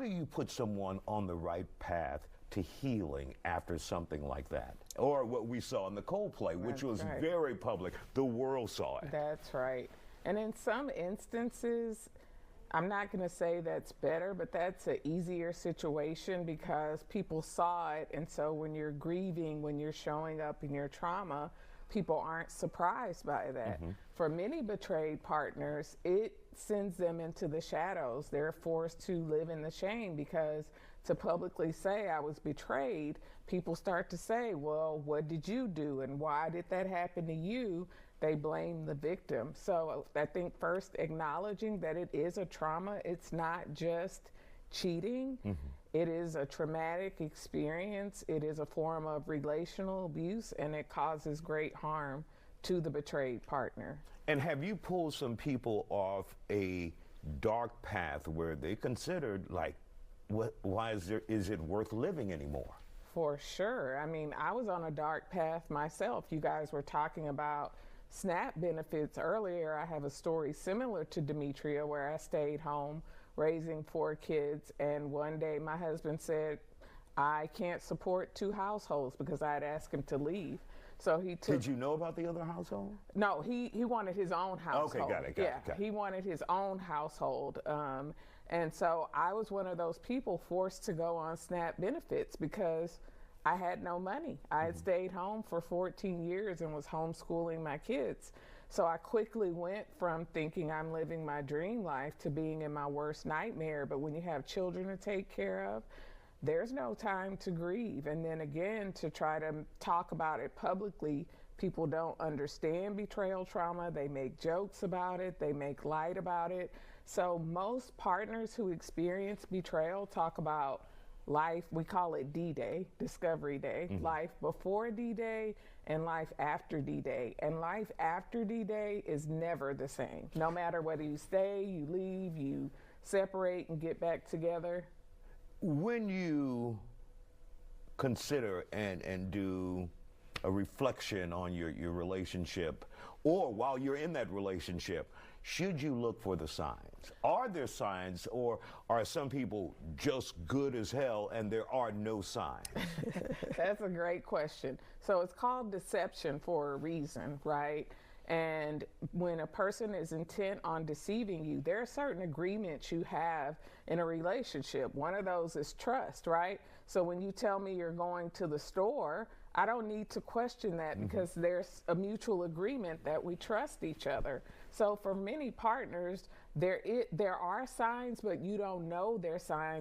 do you put someone on the right path to healing after something like that? Or what we saw in the Coldplay, which was very public. The world saw it. That's right. And in some instances, I'm not going to say that's better, but that's an easier situation because people saw it. And so when you're grieving, when you're showing up in your trauma, people aren't surprised by that. For many betrayed partners, it sends them into the shadows. They're forced to live in the shame because to publicly say I was betrayed, people start to say, well, what did you do and why did that happen to you? They blame the victim. So I think first acknowledging that it is a trauma, it's not just cheating. It is a traumatic experience. It is a form of relational abuse, and it causes great harm to the betrayed partner. And have you pulled some people off a dark path where they considered, like, why is it worth living anymore? For sure. I mean, I was on a dark path myself. You guys were talking about SNAP benefits earlier. I have a story similar to Demetria where I stayed home raising 4 kids, and one day my husband said, I can't support 2 households because I had asked him to leave. So he took... Did you know about the other household? No, he wanted his own household. Okay, got it. He wanted his own household. And so I was one of those people forced to go on SNAP benefits because I had no money. I had stayed home for 14 years and was homeschooling my kids. So I quickly went from thinking I'm living my dream life to being in my worst nightmare. But when you have children to take care of, there's no time to grieve. And then again, to try to talk about it publicly, people don't understand betrayal trauma. They make jokes about it. They make light about it. So most partners who experience betrayal talk about life, we call it D-Day, Discovery Day, life before D-Day and life after D-Day. And life after D-Day is never the same. No matter whether you stay, you leave, you separate and get back together. When you consider and do a reflection on your relationship, or while you're in that relationship, should you look for the signs? Are there signs, or are some people just good as hell and there are no signs? That's a great question. So it's called deception for a reason, right? And when a person is intent on deceiving you, there are certain agreements you have in a relationship. One of those is trust, right? So when you tell me you're going to the store, I don't need to question that because there's a mutual agreement that we trust each other. So for many partners, there are signs, but you don't know they're signs